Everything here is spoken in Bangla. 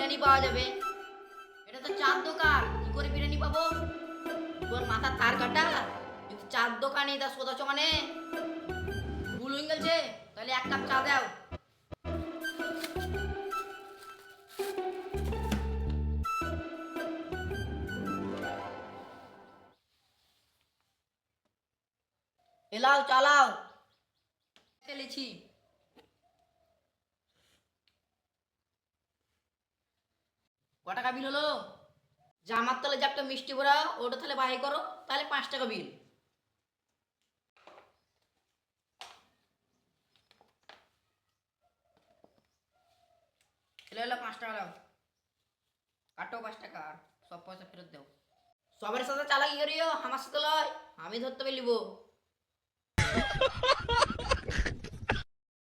বিরিয়ানি পাওয়া যাবে। এটা তো চার দোকান, কি করে বিরিয়ানি পাবো? তোর মাথার তার কাটা? যদি চার দোকানে তা সোদাছো মানে ভুল হয়ে গেছে। তাহলে এক কাপ চা দাও। এলাও চালাও চলেছি। ক টাকা বিল হলো? জামার তলে যে একটা মিষ্টি ভরা ওটা তাহলে বাই করো, তাহলে 5 টাকা বিল। এলে হলো 5 টাকা দাও। কাটো 5 টাকা, আর সব পয়সা ফেরত দাও। সবার সাথে চালাকি করিও, আমার সাথে লয়, আমি ধরতে পারলিব।